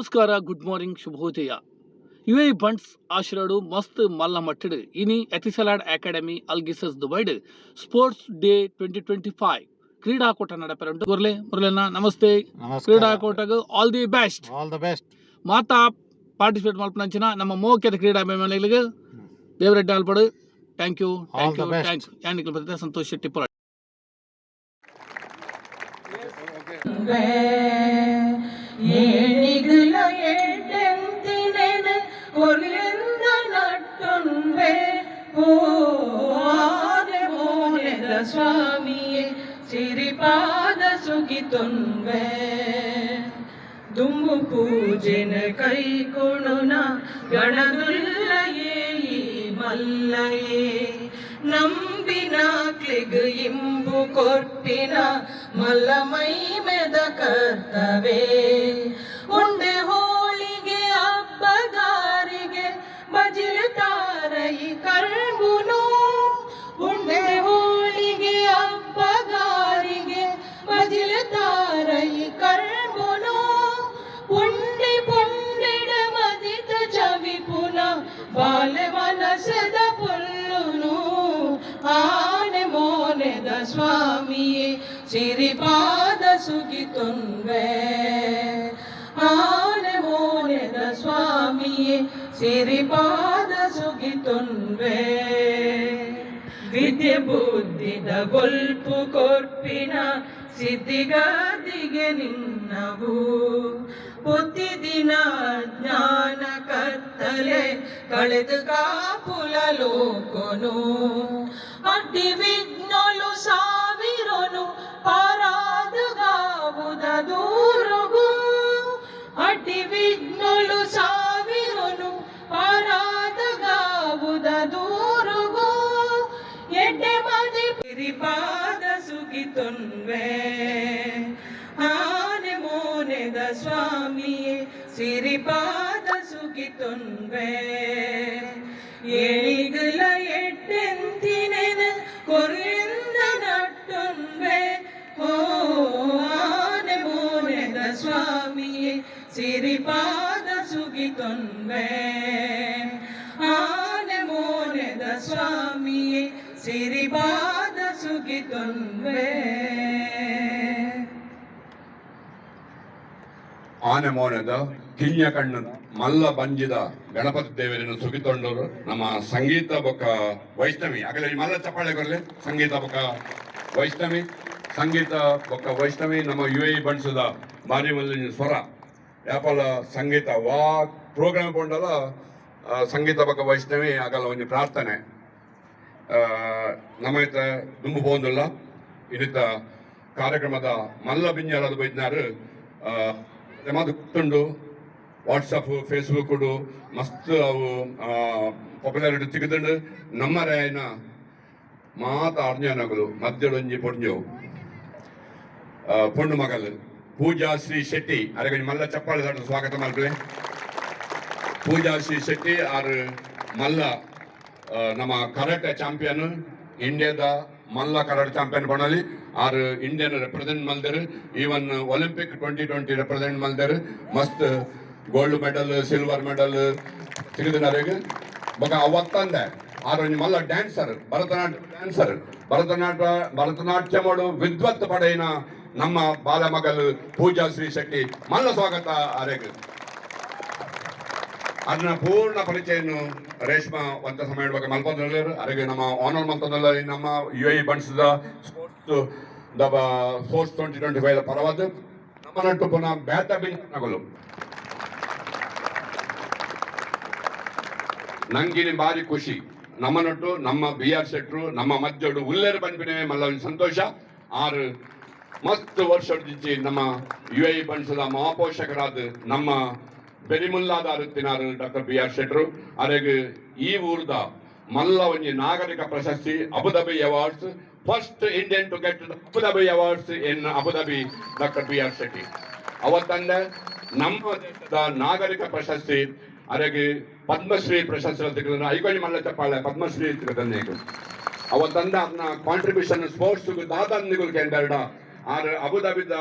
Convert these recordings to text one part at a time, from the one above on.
ನಮಸ್ಕಾರ, good morning, ಶುಭೋದಯ. UAE Bunts ಆಶಿರಾಡು ಮಸ್ತ್ ಮಲ್ಲ ಮಟ್ಟಡ್ ಇನಿ ಎಥಿಸಲಾಡ್ ಅಕಾಡೆಮಿ ಅಲ್ಗಿಸಸ್ ದುಬೈಡ್ ಸ್ಪೋರ್ಟ್ಸ್ ಡೇ 2025 ಕ್ರೀಡಾಕೂಟ ನಡೆಪೆರಂಟು. ಮುರಳಿನ ನಮಸ್ತೆ. ಕ್ರೀಡಾಕೂಟಗ ಆಲ್ ದಿ ಬೆಸ್ಟ್. ಮಾತಾ ಪಾರ್ಟಿಸಿಪೇಟ್ ಮಲ್ಪನಂಚಿನ ನಮ್ಮ ಮೋಖ್ಯದ ಕ್ರೀಡಾ ಅಭಿಮಾನಿಗಳಿಗೆ ದೇವರೆಡ್ಡಿ ಆಲ್ಪಡು. Thank you. ಯಾನಿಕಲ್ ಬರ್ತದೆ ಸಂತೋಷ್ ಶೆಟ್ಟಿ ಪುರ. ಏಣಿಗಳ ಎಡ್ಡೆಂತಿನೆನ ಕೊಲ್ಲಿಂದ ನಟ್ಟುಂಬೆ ಓರೆ ಮೋನೆದ ಸ್ವಾಮಿಯೇ ಸಿರಿಪಾದ ಸುಗಿತುಂಬೆ ದುಂಬು ಪೂಜೆನ ಕೈಕೊಣುನ ಗಣದುಲ್ಲಯೇ ಈ ಮಲ್ಲಯೇ ನಂಬಿನ ಕ್ಲಿಗ್ ಇಂಬು ಕೊಟ್ಟಿನ ಮಲ್ಲ ಮೈ ಮೆದ ಕರ್ತವೇ ಉಂಡೆ ಹೋಳಿಗೆ ಹಬ್ಬಗಾರಿಗೆ ಬಜಿಲು ತಾರೈ ಕಳ್ಬುನು ಉಂಡೆ ಹೋಳಿಗೆ ಹಬ್ಬಗಾರಿಗೆ ಬಜಿಲು ತಾರೈ ಕಳ್ಬುನು ಪುಂಡಿ ಪುಂಡಿಡ ಮದಿತ ಚವಿ ಪುನ ಬಾಲ ಮನಸದ ಪುಲ್ಲುನು ಆನೆ ಮೋನೆದ ಸ್ವಾಮಿಯೇ ಸಿರಿಪಾದ ಸುಗಿತುಂಬೆ ಆನೆ ಮೋನೆದ ಸ್ವಾಮಿಯೇ ಸಿರಿಪಾದ ಸುಗಿತುಂಬೆ ವಿದ್ಯೆ ಬುದ್ಧಿದ ಗೊಲ್ಪು ಕೊರ್ಪಿನ ಸಿದ್ಧಿಗಾದಿಗೆ ನಿನ್ನವು ಪ್ರತಿದಿನ ಜ್ಞಾನ ಕತ್ತಲೆ ಕಳೆದು ಕಾಪುಲ ಲೋಕನು ಅಡ್ಡಿ ವಿಘ್ನಲು ಸಾವಿರನು ಪಾರಾದಗಾವುದ ದೂರುಗು ಅಡ್ಡಿ ವಿಘ್ನಲು ಸಾವಿರನು ಪಾರಾದಗಾವುದ ದೂರುಗು ಎಡ್ಡೆ ಮದಿ ಸಿರಿಪಾದ ಸುಗಿತುಂಬೆ ಆನೆ ಮೋನೆದ ಸ್ವಾಮಿಯೇ ಸಿರಿಪಾದ ಸುಗಿತುಂಬೆ ಏಣಿಗಳ ಎಡ್ಡೆಂತಿನೆನ ಕೊಲ್ಲಿಂದ ನಟ್ಟುಂಬೆ ಓ ಆನೆ ಮೋನೆದ ಸ್ವಾಮಿಯೇ ಸಿರಿಪಾದ ಸುಗಿತುಂಬೆ ಆನೆ ಮೋನೆದ ಸ್ವಾಮಿಯೇ ಸಿರಿಪಾದ ಸುಗಿತುಂಬೆ. ಆನೆ ಮೋನೆದ ಕಿಳ್ಯ ಕಣ್ಣು ಮಲ್ಲ ಬಂಜಿದ ಗಣಪತಿ ದೇವರನ್ನು ಸುಗಿತೊಂಡರು ನಮ್ಮ ಸಂಗೀತ ಬೊಕ್ಕ ವೈಷ್ಣವಿ ಆಗಲೇ ಮಲ್ಲ ಚಪ್ಪಾಳೆ ಕೊರಲೆ ಸಂಗೀತ ಬೊಕ್ಕ ವೈಷ್ಣವಿ ಸಂಗೀತ ಬೊಕ್ಕ ವೈಷ್ಣವಿ ನಮ್ಮ UAE ಬಣ್ಸದ ಬಾರಿ ಮಲ್ಲಿನ ಸ್ವರ ಯಾಪಲ ಸಂಗೀತ ವಾ ಪ್ರೋಗ್ರಾಮ್ ಕೊಂಡಲ್ಲ ಸಂಗೀತ ಬೊಕ್ಕ ವೈಷ್ಣವಿ ಆಗಲ್ಲ ಒಂದು ಪ್ರಾರ್ಥನೆ ನಮ್ಮೈತ ದುಂಬು ಬೋಂದಿಲ್ಲ ಇದಿತ್ತ ಕಾರ್ಯಕ್ರಮದ ಮಲ್ಲ ಬಿಂಜಾರದ ಬೈದ್ನಾರು ಮದು ಕುತ್ತುಂಡು ವಾಟ್ಸಪ್ ಫೇಸ್ಬುಕ್ ಮಸ್ತ್ ಅವು ಪಾಪ್ಯುಲಾರಿಟಿ ಸಿಗದಂಡು ನಮ್ಮ ರಾಯನ ಮಾತ ಅರ್ಜನಗಳು ಮಧ್ಯಡೊಂಜಿ ಪೊಂಜವು ಪೊಂಡು ಮಗಲ್ ಪೂಜಾ ಶ್ರೀ ಶೆಟ್ಟಿ ಅರೆ ಮಲ್ಲ ಚಪ್ಪಾಳೆ ದಾಟ ಸ್ವಾಗತ ಮಾಡ್ಕೊಳ್ಳಿ. ಪೂಜಾ ಶ್ರೀ ಶೆಟ್ಟಿ ಆರು ಮಲ್ಲ ನಮ್ಮ ಕರಾಟೆ ಚಾಂಪಿಯನ್ ಇಂಡಿಯಾದ ಮಲ್ಲ ಕರಾಟೆ ಚಾಂಪಿಯನ್ ಬಣಲಿ ಆರು ಇಂಡಿಯನ್ ರೆಪ್ರೆಸೆಂಟ್ ಮಲ್ದರು ಈವನ್ ಒಲಿಂಪಿಕ್ 2020 ರೆಪ್ರೆಸೆಂಟ್ ಮಲ್ದರು ಮಸ್ತ್ ಗೋಲ್ಡ್ ಮೆಡಲ್ ಸಿಲ್ವರ್ ಮೆಡಲ್ ಸಿಗದಿನವರೆಗೆ ಬೊಕ ಅವತ್ತಂದೆ ಆರು ಮಲ್ಲ ಡ್ಯಾನ್ಸರ್ ಭರತನಾಟ್ಯ ಮಾಡು ವಿದ್ವತ್ ಪಡೆಯಿನ ನಮ್ಮ ಬಾಲಮಗಲ್ ಪೂಜಾ ಶ್ರೀ ಶೆಟ್ಟಿ ಮಲ್ಲ ಸ್ವಾಗತ ಅರೆಗೆ ಅದನ್ನ ಪೂರ್ಣ ಪರಿಚಯನು ರೇಷ್ಮಾ ಒಂತ ಸಮಯ ಬಗ್ಗೆ ಮಲ್ಪಂದ್ರಲ್ಲರು ಅರೆಗೆ ನಮ್ಮ ಆನರ್ ಮಂತಂದಲ್ಲ ನಮ್ಮ UAE ಬಣ್ಸದ ಸ್ಪೋರ್ಟ್ಸ್ 2025 ಪರವಾದ ನಮ್ಮ ನಟ್ಟು ಪುನಃ ಬ್ಯಾತ ಬಿಂಗಲು ನಂಗಿನ ಬಾರಿ ಖುಷಿ ನಮ್ಮ ನಟ್ಟು ನಮ್ಮ BR ಶೆಟ್ರು ನಮ್ಮ ಮಜ್ಜೋಡು ಉಲ್ಲೇರು ಬಂದ್ಬಿನೇ ಮಲ್ಲ ಸಂತೋಷ ಆರು ಮಸ್ತ್ ವರ್ಷ ನಮ್ಮ UAE ಬಣ್ಸದ ಮಹಾಪೋಷಕರಾದ ನಮ್ಮ ಬೆರಿಮುಲ್ಲಾದ ಅರುತ್ತಿನಾರು ಡಾಕ್ಟರ್ BR ಶೆಟ್ರು ಅರೆಗೆ ಈ ಊರ್ದ ಮಲ್ಲ ಒಂಜಿ ನಾಗರಿಕ ಪ್ರಶಸ್ತಿ Abu Dhabi awards first Indian to get Abu Dhabi awards in Abu Dhabi doctor BR Shetty ಅವತ್ತಂದ ನಮ್ಮ ದೇಶದ ನಾಗರಿಕ ಪ್ರಶಸ್ತಿ ಅರೆಗೆ ಪದ್ಮಶ್ರೀ ಪ್ರಶಸ್ತಿ ಸಿಗದ ಐಕೊಳ್ಳಿ ಮಲ್ಲ ಚಪ್ಪಾಳೆ ಪದ್ಮಶ್ರೀ ಸಿಗದನ್ನೇ ಅವತ್ತಂದ ಅದನ್ನ ಕಾಂಟ್ರಿಬ್ಯೂಷನ್ ಸ್ಪೋರ್ಟ್ಸ್ ದಾದಂದಿಗಳು ಕೇಂದ್ರ ಆರು ಅಬುಧಾಬಿದ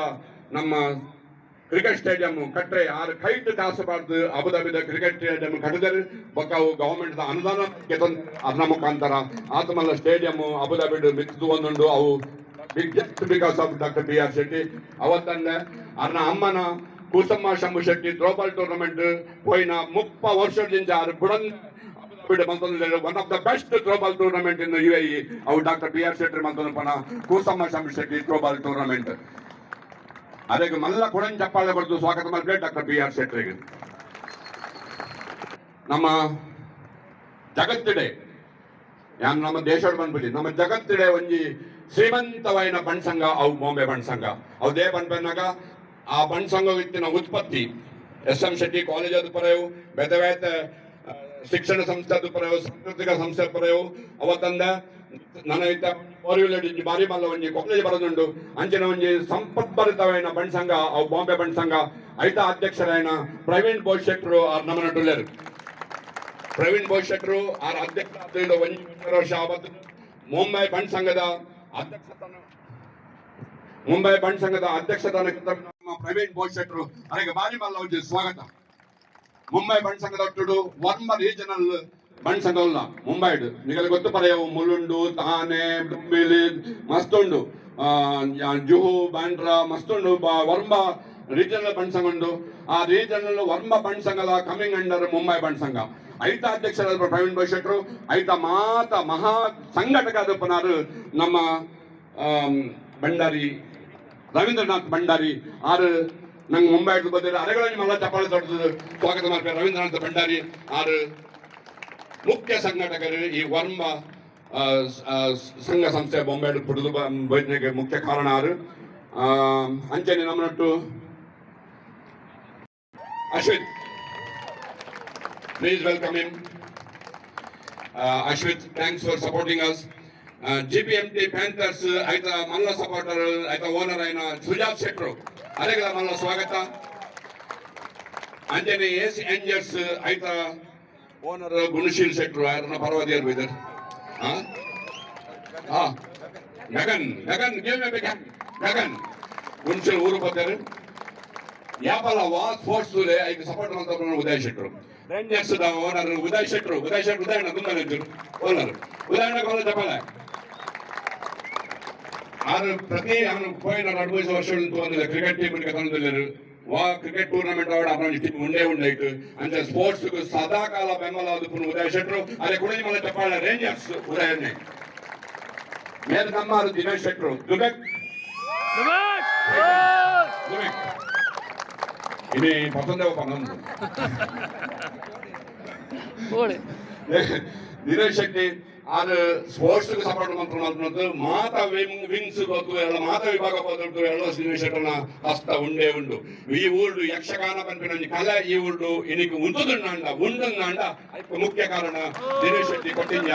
ನಮ್ಮ ಕ್ರಿಕೆಟ್ ಸ್ಟೇಡಿಯಂ ಕಟ್ರೆ ಆರು ಕೈಟ್ ಕಾಸಬಾರ್ದು ಅಬುದಾಬಿದ ಕ್ರಿಕೆಟ್ ಸ್ಟೇಡಿಯಂ ಕಟ್ಟಿದರೆ ಬೊಕ್ಕ ಗವರ್ಮೆಂಟ್ ಅನುದಾನ ಅದರ ಮುಖಾಂತರ ಆತಮಲ್ಲ ಸ್ಟೇಡಿಯಂ ಅಬುದಾಬಿಡ್ ಮಿಕ್ದು ಒಂದುಂಡು ಅವು just because of doctor B R Shetty ಅವತ್ತಂದೆ ಅರ್ನ ಅಮ್ಮನ ಕುಸಮ್ಮ ಶಂಭು ಶೆಟ್ಟಿ ಥ್ರೋಬಾಲ್ ಟೂರ್ನಮೆಂಟ್ ಪೋಯಿನ 30 ವರ್ಷದಿಂದ ಆರು ಬುಡನ್ one of the best throwball tournament in UAE ಅವು ಡಾಕ್ಟರ್ ಬಿ ಆರ್ ಶೆಟ್ಟಿ ಮಂತನ ಪನ ಕುಸಮ್ಮ ಶಂಭು ಶೆಟ್ಟಿ ಥ್ರೋಬಾಲ್ ಟೂರ್ನಮೆಂಟ್ ಅದಕ್ಕೆ ಮಲ್ಲ ಕೊಡನ್ ಚಪ್ಪಾಳೆ ಬರೆದು ಸ್ವಾಗತ ಮಾಡಿದ್ರೆ ಡಾಕ್ಟರ್ ಬಿ ಆರ್ ಶೆಟ್ಟಿಗೆ ನಮ್ಮ ಜಗತ್ತಿಡೆ ಯಾನ್ ನಮ್ಮ ದೇಶದ ಬಂದ್ಬಿಟ್ಟು ನಮ್ಮ ಜಗತ್ತಿಡೆ ಒಂಜಿ ಶ್ರೀಮಂತವೈನ ಬಣ್ಸಂಗ ಅವು ಬಾಂಬೆ ಬಣ್ಸಂಗ ಅವು ದೇ ಬಂದ್ಬನ್ನಾಗ ಆ ಬಣ್ಸಂಗ ಇತ್ತಿನ ಉತ್ಪತ್ತಿ SM ಶೆಟ್ಟಿ ಕಾಲೇಜ್ ಅದು ಪರೆಯವು ಬೇತೆ ಬೇತೆ ಶಿಕ್ಷಣ ಸಂಸ್ಥೆ ಅದು ಪರೆಯವು ಸಾಂಸ್ಕೃತಿಕ ಸಂಸ್ಥೆ ಪರೆಯವು ಅವತ್ತಂದ ನನ್ನ ಇತ್ತ ಬಾರಿ ಮಲ್ಲ ಒಂಜಿ ಕಾಲೇಜ್ ಬರೋದುಂಡು ಅಂಚಿನ ಒಂಜಿ ಸಂಪತ್ಭರಿತವೈನ ಬಣ್ಸಂಗ ಅವು ಬಾಂಬೆ ಬಣ್ಸಂಗ ಐತ ಅಧ್ಯಕ್ಷರೈನ ಪ್ರವೀಣ್ ಬೋಸ್ ಶೆಟ್ರು ಆರ್ ನಮ್ಮನ ಟುಲ್ಲೇರು ಪ್ರವೀಣ್ ಬೋಸ್ ಶೆಟ್ರು ಆರ್ ಅಧ್ಯಕ್ಷ ಒಂಜಿ ವರ್ಷ ಅವತ್ತು ಮುಂಬೈ ಬಣ್ಸಂಗದ ಅಧ್ಯಕ್ಷತಾನ ನಮ್ಮ ಪ್ರವೀಣ್ ಬೋಸ್ ಶೆಟ್ರು ಅದಕ್ಕೆ ಬಾರಿ ಮಲ್ಲ ಒಂಜಿ ಸ್ವಾಗತ ಮುಂಬೈ ಬಣ್ಸಂಗದ ಒಟ್ಟು ವರ್ಮ ರೀಜನಲ್ ಬಣ್ಸಂಗ ಉಲ್ಲ ಮುಂಬೈಡ್ ನಿಮಗೆ ಗೊತ್ತು ಪರೆಯವು ಮುಲುಂಡು ತಾನೆ ಡುಂಬಿಲಿ ಮಸ್ತುಂಡು ಜುಹು ಬ್ಯಾಂಡ್ರಾ ಮಸ್ತುಂಡು ವರ್ಮ ರೀಜನಲ್ ಬಣ್ಸಂಗ ಉಂಡು ಆ ರೀಜನಲ್ ವರ್ಮ ಬಣ್ಸಂಗದ ಕಮಿಂಗ್ ಅಂಡರ್ ಮುಂಬೈ ಬಣ್ಸಂಗ ಐತ ಅಧ್ಯಕ್ಷರಾದ ಪ್ರವೀಣ್ ಬೋಸ್ ಶೆಟ್ರು ಐತ ಮಾತ ಮಹಾ ಸಂಘಟಕ ಪುನಾರು ನಮ್ಮ ಭಂಡಾರಿ ರವೀಂದ್ರನಾಥ್ ಭಂಡಾರಿ ಆರು ನಂಗೆ ಮುಂಬೈ ಬಂದಿರೋ ಅರೆಗಳಲ್ಲಿ ಮಲ್ಲ ಚಪ್ಪಾಳೆ ತೊಡೆದು ಸ್ವಾಗತ ಮಾಡ್ತಾರೆ ರವೀಂದ್ರನಾಥ್ ಭಂಡಾರಿ ಆರು ಮುಖ್ಯ ಸಂಘಟಕರು ಈ ವರ್ಮ ಸಂಘ ಸಂಸ್ಥೆ ಬೊಂಬೆ ಪುಡುದು ಬೈದ್ನೆಗೆ ಮುಖ್ಯ ಕಾರಣ ಆರು ಅಂಚನೆ ನಮ್ಮನೊಟ್ಟು Ashwith please welcome him Ashwit thanks for supporting us GPMT Panthers aita malla supporter aita owner aina Sujat Shetru aregala malla swagata anjane AC Angels aita owner Gunashil Shetru arna parvadiyar bidar Gagan give me a big hand Gagan Gunashil uru patar yapala was forced to aika support mantapna Uday Shetru Rangers da owner Uday Shetru Uday na dunna owner Uday na kola chapala ಆದ್ರೆ ಪ್ರತಿ ಅವನು ಪೋಯಿನ 45 ವರ್ಷದಿಂದ ಬಂದಿಲ್ಲ cricket team ತಂದಿಲ್ಲರು ವಾ cricket tournament ಆಡ ಅವನ team ಉಂಡಾಯ್ತು ಅಂತ ಸ್ಪೋರ್ಟ್ಸ್ ಸದಾ ಕಾಲ ಬೆಂಬಲ ಆದ ಉದಯ್ ಶೆಟ್ರು ಅದೇ ಕುಣಿಮಲ ಮಲ ಚಪ್ಪಾಳೆ ರೇಂಜರ್ಸ್ ಉದಯನೆ ಮೇಲ್ ನಮ್ಮಾರು ದಿನೇಶ್ ಶೆಟ್ರು ದುಬೆಕ್ ಇನ್ನೇ ಪಸಂದೇವ ಪನ್ನೊಂದು ದಿನೇಶ್ ಶೆಟ್ಟಿ ಅದು ಸ್ಪೋರ್ಟ್ಸ್ ಸಪೋರ್ಟ್ ಮಂತ್ರ ಮಾತ ವಿಂಗ್ಸ್ ಗೊತ್ತು ಎಲ್ಲ ಮಾತ ವಿಭಾಗ ಪದಟ್ಟು ಎಲ್ಲ ದಿನೇಶ್ ಶೆಟ್ಟನ ಹಸ್ತ ಉಂಡೆ ಉಂಡು ಈ ಊರ್ಡು ಯಕ್ಷಗಾನ ಪಂಪಿನ ಕಲೆ ಈ ಊರ್ಡು ಇನಿಗೆ ಉಂಡುಂಡ ಮುಖ್ಯ ಕಾರಣ ದಿನೇಶ್ ಶೆಟ್ಟಿ ಕೊಟ್ಟಿಂಜ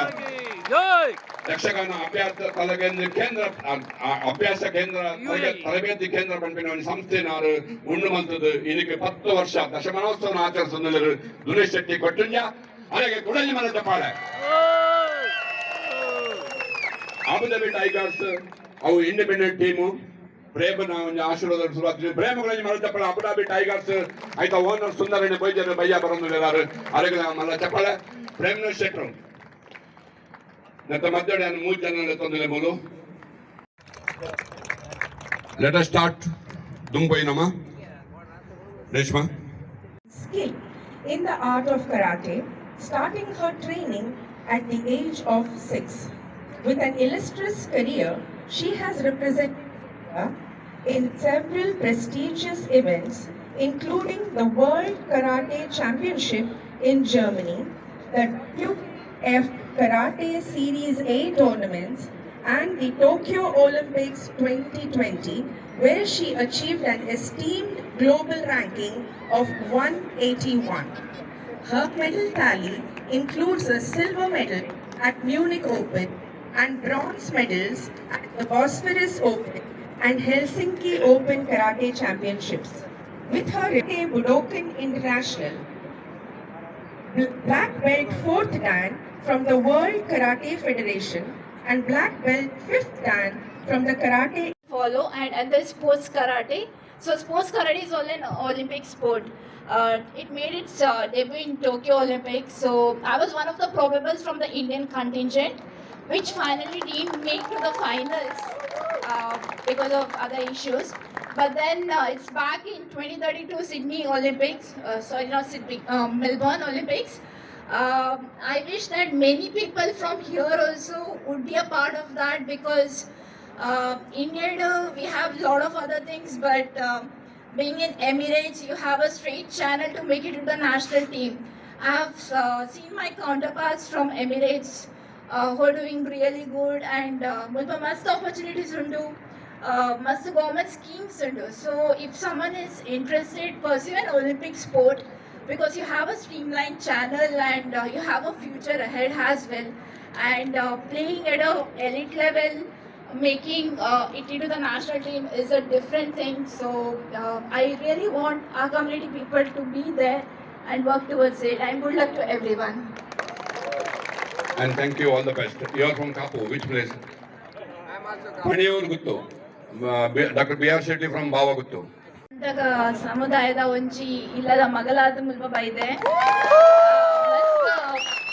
ಯಕ್ಷಗಾನ ಅಭ್ಯಾಸ ಕೇಂದ್ರ ತರಬೇತಿ ಕೇಂದ್ರ ಪಂಪಿನ ಸಂಸ್ಥೆನಾರು ಉಂಡು ಮಂತದ್ದು ಇದಕ್ಕೆ 10 ವರ್ಷ ದಶಮಾನೋತ್ಸವ ಆಚರಿಸಿದ್ರು ದಿನೇಶ್ ಶೆಟ್ಟಿ ಕೊಟ್ಟಿಂಜ ಹಾಗೆ ಕುಡಲಿ ಮನ ಚಪ್ಪಾಳೆ ಅಬುದಾಬಿ ಟೈಗರ್ಸ್ ಅವು ಇಂಡಿಪೆಂಡೆಂಟ್ ಟೀಮು ಪ್ರೇಮನ ಒಂದು ಆಶೀರ್ವಾದ ಶುರುವಾಗ್ತದೆ ಪ್ರೇಮಗಳಲ್ಲಿ ಮಲ್ಲ ಚಪ್ಪಾಳೆ ಅಬುದಾಬಿ ಟೈಗರ್ಸ್ ಆಯ್ತಾ ಓನರ್ ಸುಂದರಣ್ಣ ಬೈಜರು ಬಯ್ಯ ಬರೋದಿದ್ದಾರೆ ಅರೆಗಳ ಮಲ್ಲ ಚಪ್ಪಾಳೆ ಪ್ರೇಮನ ಶೆಟ್ರು ನನ್ನ ಮಧ್ಯೆ 3 ಜನ ತಂದಿಲ್ಲ ಮೂಲು ಲೆಟ್ ಅಸ್ ಸ್ಟಾರ್ಟ್ ದುಂಬೈ ನಮ್ಮ Reshma skill in the art of karate, starting her training at the age of 6. With an illustrious career, she has represented in several prestigious events, including the World Karate Championship in Germany, the WF Karate Series A tournaments, and the Tokyo Olympics 2020, where she achieved an esteemed global ranking of 181. Her medal tally includes a silver medal at Munich Open and bronze medals at the Bosphorus Open and Helsinki Open Karate Championships. With her Budokan International, black belt 4th Dan from the World Karate Federation and black belt 5th Dan from the Karate. Follow and other sports karate So sports karate is all an Olympic sport. It made its debut in Tokyo Olympics. So I was one of the probables from the Indian contingent, which finally didn't make to the finals because of other issues. But then it's back in 2032 Sydney Olympics. Sorry, not Sydney, Melbourne Olympics. I wish that many people from here also would be a part of that, because India, we have a lot of other things, but being in Emirates, you have a straight channel to make it to the national team. I have seen my counterparts from Emirates who are doing really good, and mulpa mast opportunities undu, mast government schemes undu. So if someone is interested, pursue an Olympic sport, because you have a streamlined channel and you have a future ahead as well. And playing at a elite level, making it into the national team is a different thing. So I really want our community people to be there and work towards it. And good luck to everyone. And thank you, all the best. You are from Kapu, which place? Paniyur Guttu. Dr. B.R. Shetty from Bava Guttu. ಸಮುದಾಯದ ಒಂಜಿ ಇಲ್ಲದ ಮಗಲಾದ ಮುಲ್ಪ ಬೈದೆ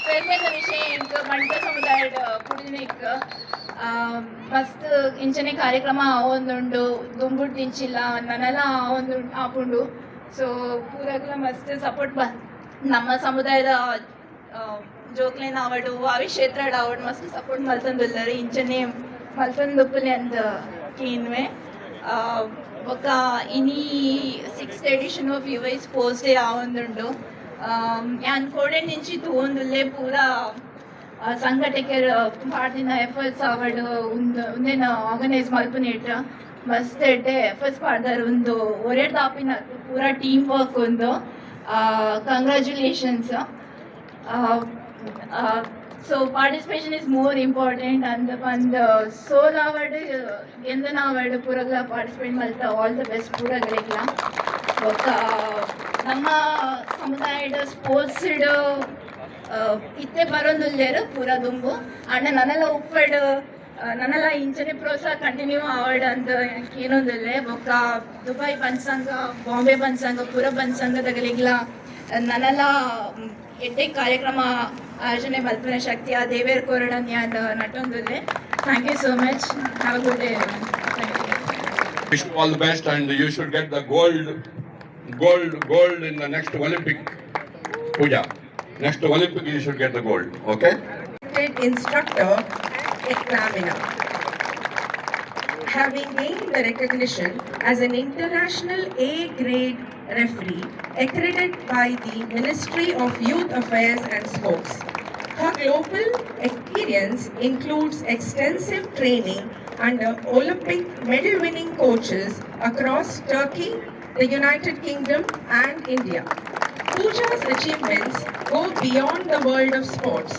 ಪೆರ್ಮೆದ ವಿಷಯ ಎಂಕ್ ಬಂಟ ಸಮುದಾಯದ ಕುಡಿನಿಕ್ ಮಸ್ತ್ ಇಂಚನೆ ಕಾರ್ಯಕ್ರಮ ಆವೊಂದುಂಡು ದುಂಬುಡ್ ದಿಂಚಿಲ್ಲ ನನಲ ಆವೊಂದು ಆಪುಂಡು. ಸೊ ಪೂರಗ್ಲ ಮಸ್ತ್ ಸಪೋರ್ಟ್ ನಮ್ಮ ಸಮುದಾಯದ ಜೋಕ್ಲೆನ ಆವಡು ಅವಿ ಕ್ಷೇತ್ರ ಆವಡು ಮಸ್ತ್ ಸಪೋರ್ಟ್ ಮಲ್ತಂದುಲ್ಲರು ಇಂಚನೆ ಮಲ್ತಂದುಪ್ಪಲೆ ಅಂತ ಕೀನ್ವೆ. ఒక ఇని 6th edition of UAE Sports Day ಆವೊಂದುಂಡು. ಅನ್ಕೋಡೆ ನಿಂಚಿ ತೂವೊಂದುಲ್ಲೆ ಪೂರ ಸಂಘಟಕರ್ ಪಾಡ್ದಿನ ಎಫರ್ಟ್ಸ್ ಆವಡ್ ಉಂದೆನ ಆರ್ಗನೈಸ್ ಮಲ್ಪುನೇಟ್ ಮಸ್ತ್ ಎಡ್ಡೆ ಎಫರ್ಟ್ಸ್ ಪಾಡ್ದಾರು ಒಂದು ಒರೆಡ್ ದಾಪಿನ ಪೂರ ಟೀಮ್ ವರ್ಕ್ ಒಂದು. Congratulations. So participation is more important, and soul award endana award puragla participate malta all the best puragla oka namma samudayada sports itte barondullero pura dumbu and nanala uppadu nanala inchane process continue award and ಏನೊಂದಿಲ್ಲ oka Dubai bansanga Bombay bansanga pura bansanga dagaligla nanala ಎಡ್ಡೆ ಕಾರ್ಯಕ್ರಮ ಆಯೋಜನೆ ಮಲ್ಪನ ಶಕ್ತಿಯ ದೇವೇರ್ ಕೋರಡನ್ಯಾದ ನಟೊಂದುಲ್ಲೆ. Thank you so much. Have a good day. Wish you all the best, and you should get the gold in the next Olympic. Pooja, next Olympic you should get the gold. Okay? Instructor Ekramina. Having gained the recognition as an international A-grade referee accredited by the Ministry of Youth Affairs and Sports. Her global experience includes extensive training under Olympic medal-winning coaches across Turkey, the United Kingdom and India. Pooja's achievements go beyond the world of sports.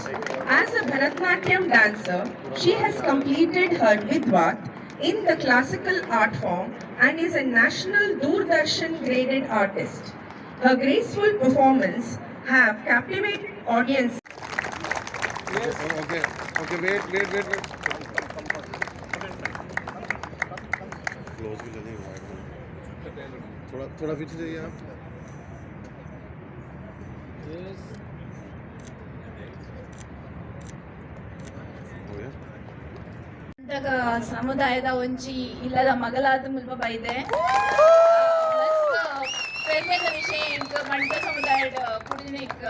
As a Bharatanatyam dancer, she has completed her Vidvat in the classical art form and is a national Doordarshan graded artist. Her graceful performance have captivated audience. Yes. Okay, wait. Close भी नहीं हुआ है. थोड़ा पीछे जाइए आप. Yes. हो गया. ಸಮುದಾಯದ ಒಂಜಿ ಇಲ್ಲದ ಮಗಲಾದ ಮುಲ್ಪ ಬೈದೆ ಪೆರ್ಮೆದ ವಿಷಯ ಎಂಕ್ ಬಂಟ ಸಮುದಾಯದ ಕುಡಿನಿಕ್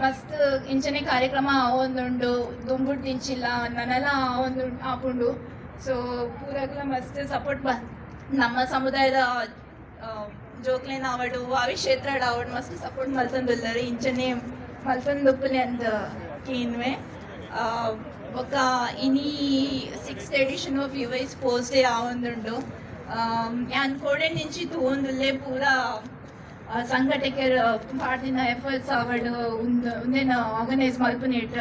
ಮಸ್ತ್ ಇಂಚನೆ ಕಾರ್ಯಕ್ರಮ ಆವೊಂದುಂಡು ದುಂಬುಡ್ ದಿಂಚಿಲ್ಲ ನನಲ ಆವೊಂದು ಆಪುಂಡು. ಸೊ ಪೂರಗ್ಲ ಮಸ್ತ್ ಸಪೋರ್ಟ್ ನಮ್ಮ ಸಮುದಾಯದ ಜೋಕ್ಲೆನ ಆವಡು ಅವಿ ಕ್ಷೇತ್ರ ಆವಡು ಮಸ್ತ್ ಸಪೋರ್ಟ್ ಮಲ್ತಂದುಲ್ಲರು ಇಂಚನೆ ಮಲ್ತಂದುಪ್ಪಲೆ ಅಂತ ಕೀನ್ವೆ. ఒక ఇని 6th edition of UAE Sports Day ಆವೊಂದುಂಡು. ಅನ್ಕೋಡೆ ನಿಂಚಿ ತೂವೊಂದುಲ್ಲೆ ಪೂರ ಸಂಘಟಕರ್ ಪಾಡ್ದಿನ ಎಫರ್ಟ್ಸ್ ಆವಡ್ ಉಂದೆನ ಆರ್ಗನೈಸ್ ಮಲ್ಪುನೇಟ್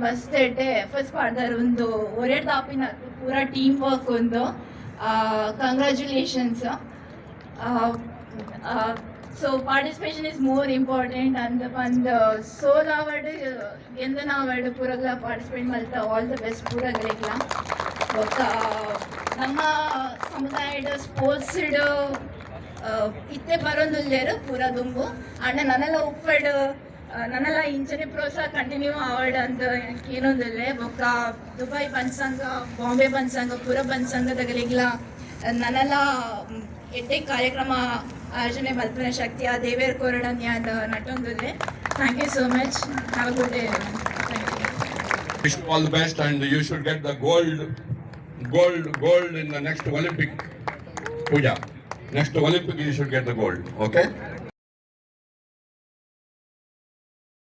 ಮಸ್ತ್ ಎಡ್ಡೆ ಎಫರ್ಟ್ಸ್ ಪಾಡ್ದಾರು ಒಂದು ಒರೆಡ್ ದಾಪಿನ ಪೂರ ಟೀಮ್ ವರ್ಕ್ ಒಂದು. Congratulations. So participation is more important, and soul award endana award puragla participate malta all the best puragla oka ನಮ್ಮ ಸಮುದಾಯದ ಸ್ಪೋರ್ಟ್ಸ್ ಇತ್ತೆ ಬರೋದಿಲ್ಲೇರು ಪೂರ ದುಂಬು ಅಣ್ಣ ನನ್ನೆಲ್ಲ ಉಪ್ಪಡು ನನ್ನೆಲ್ಲ ಇಂಚನೆ ಪ್ರೋತ್ಸಾಹ ಕಂಟಿನ್ಯೂ ಆವಡ್ ಅಂತ ಏನೊಂದಿಲ್ಲ ಬೊಕ್ಕ ದುಬೈ ಬನ್ಸಂಗ ಬಾಂಬೆ ಬನ್ಸಂಗ ಪೂರ ಬನ್ಸಂಗದಾಗಲಿಗ್ಲ ನನ್ನೆಲ್ಲ ಎಡ್ಡೆ ಕಾರ್ಯಕ್ರಮ ಆಯೋಜನೆ ಮಲ್ಪನ ಶಕ್ತಿಯ ದೇವೇರ್ ಕೋರಡನ್ಯಾದ ನಟೊಂದಿಲ್ಲ. Thank you so much. Have a good day. Thank you. Wish you all the best, and you should get the gold in the next Olympic. Pooja, next Olympic you should get the gold. Okay.